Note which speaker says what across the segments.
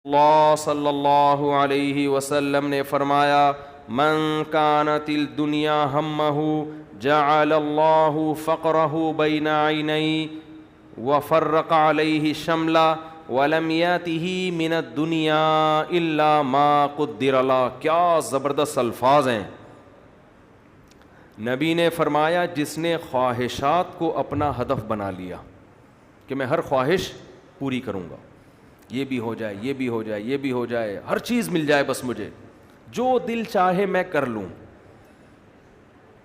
Speaker 1: اللہ صلی اللہ علیہ وسلم نے فرمایا من کانت الدنیا ہمہ جعل اللہ فقرہ بین عینیہ وفرق علیہ شملہ ولم یاتہ من الدنیا الا ما قدر له۔ کیا زبردست الفاظ ہیں۔ نبی نے فرمایا جس نے خواہشات کو اپنا ہدف بنا لیا کہ میں ہر خواہش پوری کروں گا، یہ بھی ہو جائے، یہ بھی ہو جائے، یہ بھی ہو جائے، ہر چیز مل جائے، بس مجھے جو دل چاہے میں کر لوں۔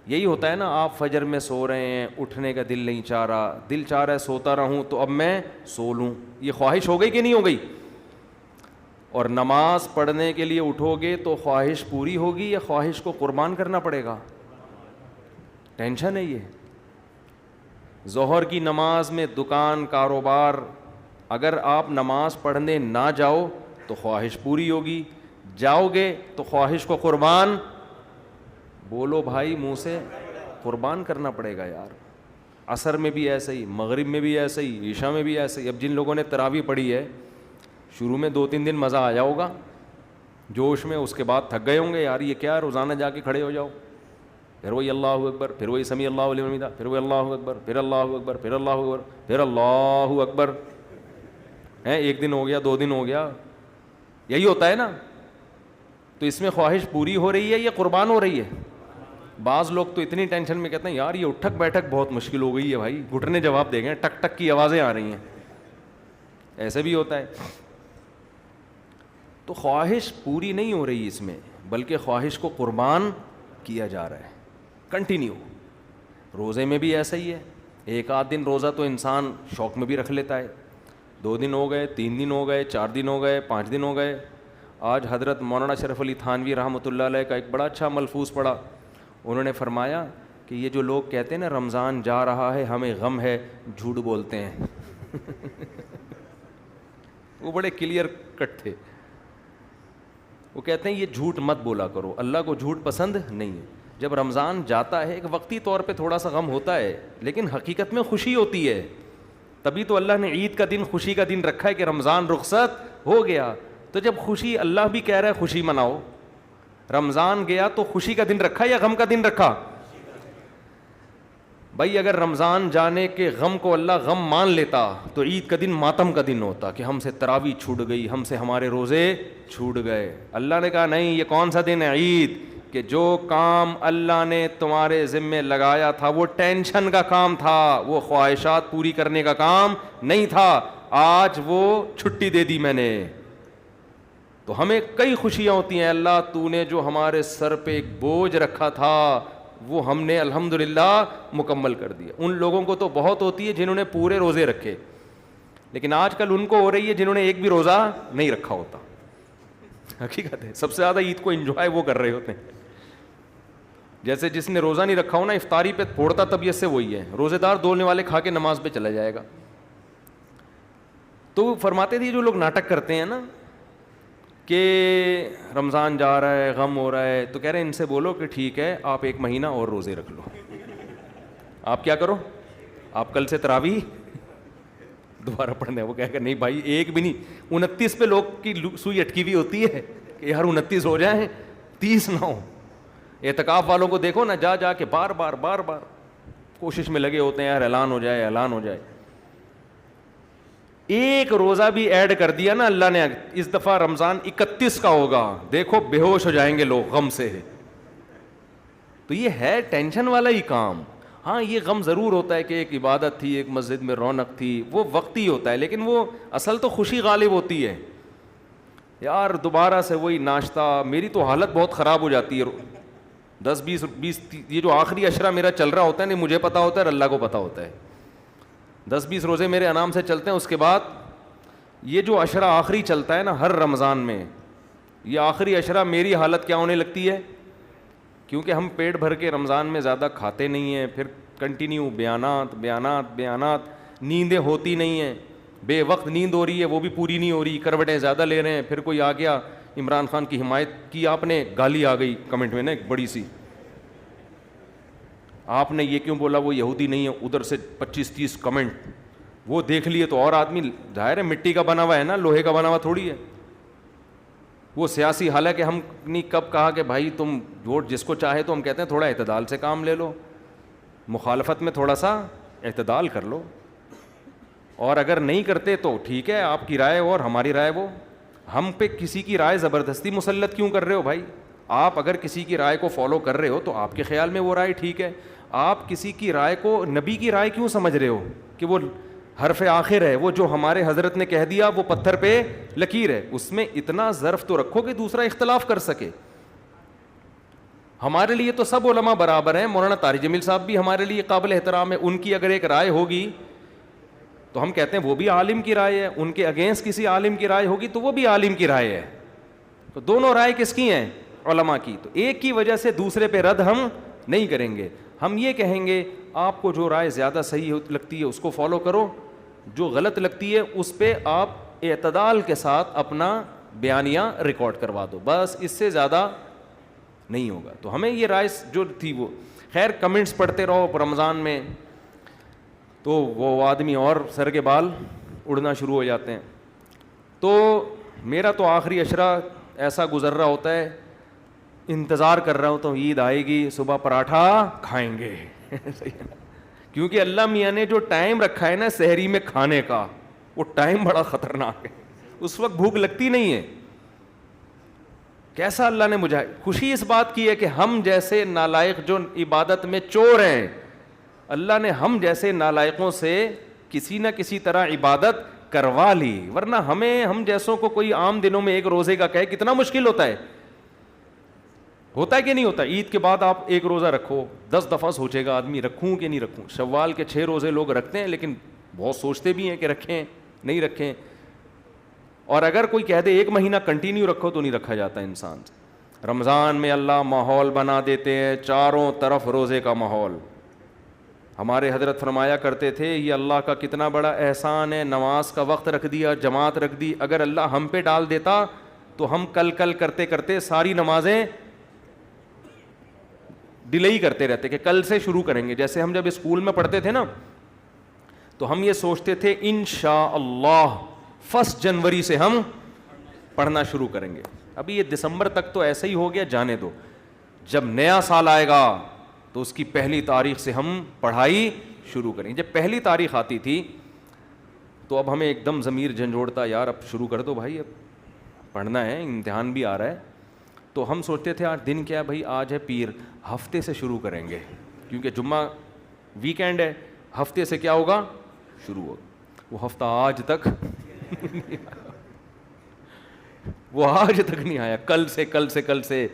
Speaker 1: یہی ہوتا ہے نا، آپ فجر میں سو رہے ہیں، اٹھنے کا دل نہیں چاہ رہا، دل چاہ رہا ہے سوتا رہوں تو اب میں سو لوں، یہ خواہش ہو گئی کہ نہیں ہو گئی؟ اور نماز پڑھنے کے لیے اٹھو گے تو خواہش پوری ہوگی یا خواہش کو قربان کرنا پڑے گا؟ ٹینشن ہے یہ۔ ظہر کی نماز میں دکان کاروبار، اگر آپ نماز پڑھنے نہ جاؤ تو خواہش پوری ہوگی، جاؤ گے تو خواہش کو قربان، بولو بھائی منہ سے، قربان کرنا پڑے گا یار۔ عصر میں بھی ایسے ہی، مغرب میں بھی ایسے ہی، عشاء میں بھی ایسے ہی۔ اب جن لوگوں نے تراویح پڑھی ہے، شروع میں 2-3 دن مزہ آیا ہوگا جوش میں، اس کے بعد تھک گئے ہوں گے، یار یہ کیا ہے، روزانہ جا کے کھڑے ہو جاؤ، پھر وہی اللہ اکبر، پھر وہی سمیع اللہ لمن حمیدہ، پھر وہی اللہ اکبر، پھر اللہ اکبر، پھر اللہ اکبر، پھر اللہ اکبر، ایک دن ہو گیا، 2 دن ہو گیا، یہی ہوتا ہے نا۔ تو اس میں خواہش پوری ہو رہی ہے یا قربان ہو رہی ہے؟ بعض لوگ تو اتنی ٹینشن میں کہتے ہیں یار یہ اٹھک بیٹھک بہت مشکل ہو گئی ہے بھائی، گھٹنے جواب دے گئے، ٹک ٹک کی آوازیں آ رہی ہیں، ایسے بھی ہوتا ہے۔ تو خواہش پوری نہیں ہو رہی اس میں، بلکہ خواہش کو قربان کیا جا رہا ہے کنٹینیو۔ روزے میں بھی ایسا ہی ہے، ایک آدھ دن روزہ تو انسان شوق میں بھی رکھ لیتا ہے، 2 دن ہو گئے، 3 دن ہو گئے، 4 دن ہو گئے، 5 دن ہو گئے۔ آج حضرت مولانا شرف علی تھانوی رحمۃ اللہ علیہ کا ایک بڑا اچھا ملفوظ پڑھا، انہوں نے فرمایا کہ یہ جو لوگ کہتے ہیں نا رمضان جا رہا ہے ہمیں غم ہے، جھوٹ بولتے ہیں۔ وہ بڑے کلیئر کٹ تھے، وہ کہتے ہیں یہ جھوٹ مت بولا کرو، اللہ کو جھوٹ پسند نہیں ہے۔ جب رمضان جاتا ہے ایک وقتی طور پہ تھوڑا سا غم ہوتا ہے، لیکن حقیقت میں خوشی ہوتی ہے، تبھی تو اللہ نے عید کا دن خوشی کا دن رکھا ہے کہ رمضان رخصت ہو گیا۔ تو جب خوشی، اللہ بھی کہہ رہا ہے خوشی مناؤ، رمضان گیا تو خوشی کا دن رکھا یا غم کا دن رکھا؟ بھائی اگر رمضان جانے کے غم کو اللہ غم مان لیتا تو عید کا دن ماتم کا دن ہوتا کہ ہم سے تراویح چھوٹ گئی، ہم سے ہمارے روزے چھوٹ گئے۔ اللہ نے کہا نہیں، یہ کون سا دن ہے؟ عید، کہ جو کام اللہ نے تمہارے ذمے لگایا تھا وہ ٹینشن کا کام تھا، وہ خواہشات پوری کرنے کا کام نہیں تھا، آج وہ چھٹی دے دی میں نے۔ تو ہمیں کئی خوشیاں ہوتی ہیں، اللہ تو نے جو ہمارے سر پہ ایک بوجھ رکھا تھا وہ ہم نے الحمدللہ مکمل کر دیا۔ ان لوگوں کو تو بہت ہوتی ہے جنہوں نے پورے روزے رکھے، لیکن آج کل ان کو ہو رہی ہے جنہوں نے ایک بھی روزہ نہیں رکھا ہوتا۔ حقیقت ہے، سب سے زیادہ عید کو انجوائے وہ کر رہے ہوتے ہیں۔ جیسے جس نے روزہ نہیں رکھا ہو نا، افطاری پہ پھوڑتا طبیعت سے وہی ہے، روزے دار دولنے والے کھا کے نماز پہ چلا جائے گا۔ تو فرماتے تھے جو لوگ ناٹک کرتے ہیں نا کہ رمضان جا رہا ہے، غم ہو رہا ہے، تو کہہ رہے ہیں ان سے بولو کہ ٹھیک ہے آپ 1 مہینہ اور روزے رکھ لو، آپ کیا کرو، آپ کل سے تراویح دوبارہ پڑھنا ہے۔ وہ کہہ کہ نہیں بھائی ایک بھی نہیں، 29 پہ لوگ کی سوئی اٹکی ہوئی ہوتی ہے کہ یار 29 ہو جائیں 30 نہ ہو۔ اعتکاف والوں کو دیکھو نا، جا جا کے بار بار کوشش میں لگے ہوتے ہیں یار اعلان ہو جائے، اعلان ہو جائے۔ ایک روزہ بھی ایڈ کر دیا نا اللہ نے، اس دفعہ رمضان 31 کا ہوگا، دیکھو بے ہوش ہو جائیں گے لوگ غم سے۔ تو یہ ہے ٹینشن والا ہی کام۔ ہاں یہ غم ضرور ہوتا ہے کہ ایک عبادت تھی، ایک مسجد میں رونق تھی، وہ وقتی ہوتا ہے، لیکن وہ اصل تو خوشی غالب ہوتی ہے۔ یار دوبارہ سے وہی ناشتہ، میری تو حالت بہت خراب ہو جاتی ہے، 10-20 یہ جو آخری عشرہ میرا چل رہا ہوتا ہے، نہیں مجھے پتا ہوتا ہے اور اللہ کو پتا ہوتا ہے، 10-20 روزے میرے آرام سے چلتے ہیں، اس کے بعد یہ جو عشرہ آخری چلتا ہے نا ہر رمضان میں، یہ آخری عشرہ میری حالت کیا ہونے لگتی ہے، کیونکہ ہم پیٹ بھر کے رمضان میں زیادہ کھاتے نہیں ہیں، پھر کنٹینیو بیانات، نیندیں ہوتی نہیں ہیں، بے وقت نیند ہو رہی ہے وہ بھی پوری نہیں ہو رہی، کروٹیں زیادہ لے رہے ہیں، پھر کوئی آ گیا عمران خان کی حمایت کی آپ نے، گالی آ گئی کمنٹ میں نا ایک بڑی سی، آپ نے یہ کیوں بولا وہ یہودی نہیں ہے، ادھر سے 25-30 کمنٹ، وہ دیکھ لیے تو اور آدمی ظاہر ہے مٹی کا بنا ہوا ہے نا، لوہے کا بنا ہوا تھوڑی ہے، وہ سیاسی، حالانکہ ہم نے کب کہا کہ بھائی تم ووٹ جس کو چاہے، تو ہم کہتے ہیں تھوڑا اعتدال سے کام لے لو، مخالفت میں تھوڑا سا اعتدال کر لو، اور اگر نہیں کرتے تو ٹھیک ہے، آپ کی رائے اور ہماری رائے وہ. ہم پہ کسی کی رائے زبردستی مسلط کیوں کر رہے ہو بھائی؟ آپ اگر کسی کی رائے کو فالو کر رہے ہو تو آپ کے خیال میں وہ رائے ٹھیک ہے. آپ کسی کی رائے کو نبی کی رائے کیوں سمجھ رہے ہو کہ وہ حرف آخر ہے، وہ جو ہمارے حضرت نے کہہ دیا وہ پتھر پہ لکیر ہے؟ اس میں اتنا ظرف تو رکھو کہ دوسرا اختلاف کر سکے. ہمارے لیے تو سب علماء برابر ہیں. مولانا طارق جمیل صاحب بھی ہمارے لیے قابل احترام ہے. ان کی اگر ایک رائے ہوگی تو ہم کہتے ہیں وہ بھی عالم کی رائے ہے، ان کے اگینسٹ کسی عالم کی رائے ہوگی تو وہ بھی عالم کی رائے ہے. تو دونوں رائے کس کی ہیں؟ علماء کی. تو ایک کی وجہ سے دوسرے پہ رد ہم نہیں کریں گے. ہم یہ کہیں گے آپ کو جو رائے زیادہ صحیح لگتی ہے اس کو فالو کرو، جو غلط لگتی ہے اس پہ آپ اعتدال کے ساتھ اپنا بیانیہ ریکارڈ کروا دو، بس اس سے زیادہ نہیں ہوگا. تو ہمیں یہ رائے جو تھی وہ خیر کمنٹس پڑھتے رہو رمضان میں تو وہ آدمی اور سر کے بال اڑنا شروع ہو جاتے ہیں. تو میرا تو آخری عشرہ ایسا گزر رہا ہوتا ہے، انتظار کر رہا ہوں تو عید آئے گی، صبح پراٹھا کھائیں گے. کیونکہ اللہ میاں نے جو ٹائم رکھا ہے نا سحری میں کھانے کا، وہ ٹائم بڑا خطرناک ہے. اس وقت بھوک لگتی نہیں ہے. کیسا اللہ نے مجھے خوشی اس بات کی ہے کہ ہم جیسے نالائق جو عبادت میں چور ہیں، اللہ نے ہم جیسے نالائقوں سے کسی نہ کسی طرح عبادت کروا لی. ورنہ ہم جیسوں کو کوئی عام دنوں میں ایک روزے کا کہے کتنا مشکل ہوتا ہے. ہوتا ہے کہ نہیں ہوتا؟ عید کے بعد آپ ایک روزہ رکھو، 10 دفعہ سوچے گا آدمی رکھوں کہ نہیں رکھوں. شوال کے 6 روزے لوگ رکھتے ہیں لیکن بہت سوچتے بھی ہیں کہ رکھیں نہیں رکھیں. اور اگر کوئی کہہ دے 1 مہینہ کنٹینیو رکھو تو نہیں رکھا جاتا انسان سے. رمضان میں اللہ ماحول بنا دیتے ہیں، چاروں طرف روزے کا ماحول. ہمارے حضرت فرمایا کرتے تھے یہ اللہ کا کتنا بڑا احسان ہے، نماز کا وقت رکھ دیا، جماعت رکھ دی. اگر اللہ ہم پہ ڈال دیتا تو ہم کل کرتے کرتے ساری نمازیں ڈیلے ہی کرتے رہتے کہ کل سے شروع کریں گے. جیسے ہم جب اسکول میں پڑھتے تھے نا تو ہم یہ سوچتے تھے انشاءاللہ 1 جنوری سے ہم پڑھنا شروع کریں گے. ابھی یہ دسمبر تک تو ایسا ہی ہو گیا، جانے دو. جب نیا سال آئے گا تو اس کی 1 تاریخ سے ہم پڑھائی شروع کریں. جب 1 تاریخ آتی تھی تو اب ہمیں ایک دم ضمیر جھنجھوڑتا، یار اب شروع کر دو بھائی، اب پڑھنا ہے، امتحان بھی آ رہا ہے. تو ہم سوچتے تھے آج دن کیا ہے بھائی، آج ہے پیر، ہفتے سے شروع کریں گے کیونکہ جمعہ ویکینڈ ہے، ہفتے سے کیا ہوگا شروع ہوگا. وہ ہفتہ آج تک وہ آج تک نہیں آیا. کل سے.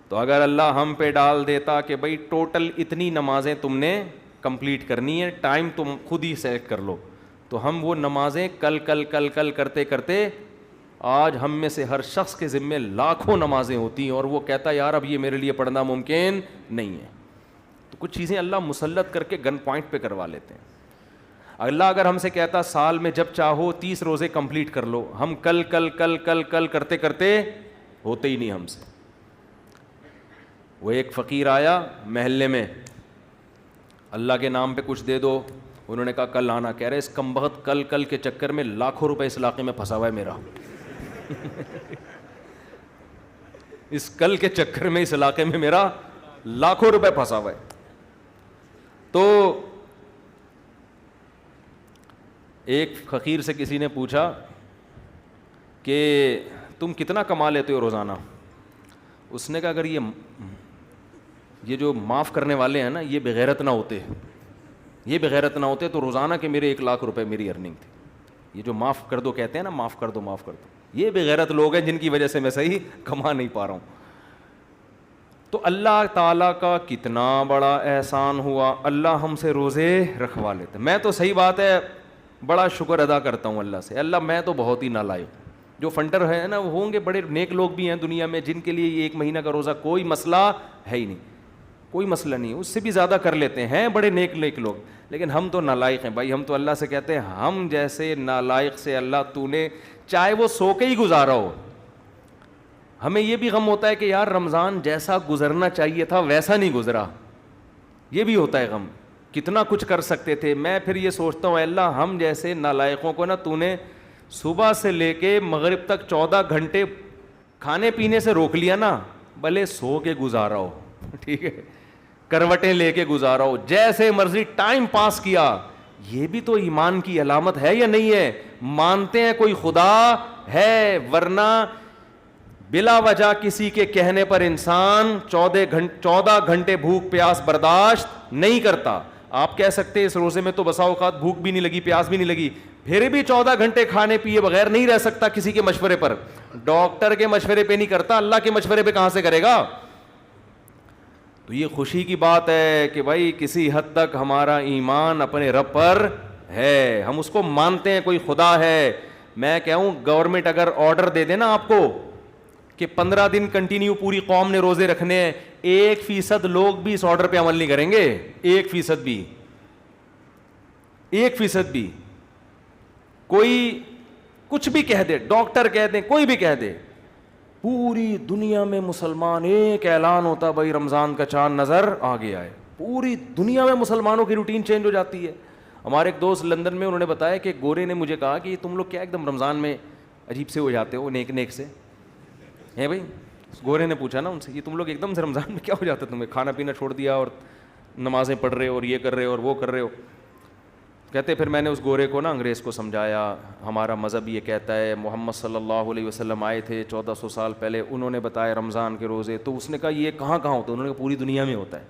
Speaker 1: تو اگر اللہ ہم پہ ڈال دیتا کہ بھائی ٹوٹل اتنی نمازیں تم نے کمپلیٹ کرنی ہے، ٹائم تم خود ہی سیلیکٹ کر لو، تو ہم وہ نمازیں کل کرتے کرتے آج ہم میں سے ہر شخص کے ذمے لاکھوں نمازیں ہوتی ہیں، اور وہ کہتا ہے یار اب یہ میرے لیے پڑھنا ممکن نہیں ہے. تو کچھ چیزیں اللہ مسلط کر کے گن پوائنٹ پہ کروا لیتے ہیں. اللہ اگر ہم سے کہتا سال میں جب چاہو 30 روزے کمپلیٹ کر لو، ہم کل کرتے کرتے ہوتے ہی نہیں ہم سے. وہ ایک فقیر آیا محلے میں، اللہ کے نام پہ کچھ دے دو، انہوں نے کہا کل آنا. کہہ رہے اس کمبخت کل کے چکر میں لاکھوں روپے اس علاقے میں پھنسا ہوا ہے میرا. اس کل کے چکر میں اس علاقے میں میرا لاکھوں روپے پھنسا ہوا ہے. تو ایک فقیر سے کسی نے پوچھا کہ تم کتنا کما لیتے ہو روزانہ؟ اس نے کہا اگر یہ جو معاف کرنے والے ہیں نا یہ بغیرت نہ ہوتے تو روزانہ کے میرے 1 لاکھ روپے میری ارننگ تھی. یہ جو معاف کر دو کہتے ہیں نا، معاف کر دو، یہ بغیرت لوگ ہیں جن کی وجہ سے میں صحیح کما نہیں پا رہا ہوں. تو اللہ تعالیٰ کا کتنا بڑا احسان ہوا، اللہ ہم سے روزے رکھوا لیتے. میں تو صحیح بات ہے بڑا شکر ادا کرتا ہوں اللہ سے. اللہ میں تو بہت ہی نالائق ہوں. جو فنڈر ہے نا وہ ہوں گے بڑے نیک لوگ بھی ہیں دنیا میں جن کے لیے یہ 1 مہینہ کا روزہ کوئی مسئلہ ہے ہی نہیں، کوئی مسئلہ نہیں، اس سے بھی زیادہ کر لیتے ہیں بڑے نیک لوگ. لیکن ہم تو نالائق ہیں بھائی. ہم تو اللہ سے کہتے ہیں ہم جیسے نالائق سے اللہ تو نے چاہے وہ سو کے ہی گزارا ہو. ہمیں یہ بھی غم ہوتا ہے کہ یار رمضان جیسا گزرنا چاہیے تھا ویسا نہیں گزرا. یہ بھی ہوتا ہے غم، کتنا کچھ کر سکتے تھے. میں پھر یہ سوچتا ہوں اللہ ہم جیسے نالائقوں کو نا تو نے صبح سے لے کے مغرب تک 14 گھنٹے کھانے پینے سے روک لیا نا، بھلے سو کے گزارا ہو، ٹھیک ہے، کروٹیں لے کے گزارا ہو، جیسے مرضی ٹائم پاس کیا، یہ بھی تو ایمان کی علامت ہے یا نہیں ہے؟ مانتے ہیں کوئی خدا ہے، ورنہ بلا وجہ کسی کے کہنے پر انسان 14 گھنٹے بھوک پیاس برداشت نہیں کرتا. آپ کہہ سکتے ہیں اس روزے میں تو بسا اوقات بھوک بھی نہیں لگی، پیاس بھی نہیں لگی، پھر بھی 14 گھنٹے کھانے پیے بغیر نہیں رہ سکتا کسی کے مشورے پر. ڈاکٹر کے مشورے پہ نہیں کرتا، اللہ کے مشورے پہ کہاں سے کرے گا؟ تو یہ خوشی کی بات ہے کہ بھائی کسی حد تک ہمارا ایمان اپنے رب پر ہے، ہم اس کو مانتے ہیں کوئی خدا ہے. میں کہوں گورنمنٹ اگر آرڈر دے دے نا آپ کو کہ 15 دن کنٹینیو پوری قوم نے روزے رکھنے ہیں، 1% لوگ بھی اس آرڈر پہ عمل نہیں کریں گے. 1% بھی، 1% بھی. کوئی کچھ بھی کہہ دے، ڈاکٹر کہہ دیں، کوئی بھی کہہ دے، پوری دنیا میں مسلمان ایک اعلان ہوتا بھائی رمضان کا چاند نظر آ گیا ہے، پوری دنیا میں مسلمانوں کی روٹین چینج ہو جاتی ہے. ہمارے ایک دوست لندن میں، انہوں نے بتایا کہ گورے نے مجھے کہا کہ تم لوگ کیا ایک دم رمضان میں عجیب سے ہو جاتے ہو، نیک نیک سے ہیں بھائی. گورے نے پوچھا نا ان سے، یہ تم لوگ ایک دم سے رمضان میں کیا ہو جاتا ہے، تمہیں کھانا پینا چھوڑ دیا اور نمازیں پڑھ رہے ہو اور یہ کر رہے ہو اور وہ کر رہے ہو. کہتے پھر میں نے اس گورے کو نا انگریز کو سمجھایا، ہمارا مذہب یہ کہتا ہے، محمد صلی اللہ علیہ وسلم آئے تھے 1400 سال پہلے، انہوں نے بتایا رمضان کے روزے. تو اس نے کہا یہ کہاں کہاں ہوتا ہے؟ انہوں نے کہا پوری دنیا میں ہوتا ہے.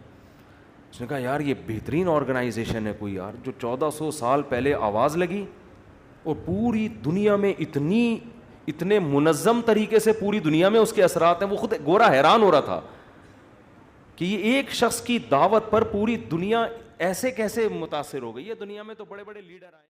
Speaker 1: اس نے کہا یار یہ بہترین آرگنائزیشن ہے کوئی یار، جو 1400 سال پہلے آواز لگی اور پوری دنیا میں اتنے منظم طریقے سے پوری دنیا میں اس کے اثرات ہیں. وہ خود گورا حیران ہو رہا تھا کہ یہ ایک شخص کی دعوت پر پوری دنیا ایسے کیسے متاثر ہو گئی ہے. دنیا میں تو بڑے بڑے لیڈر آئے.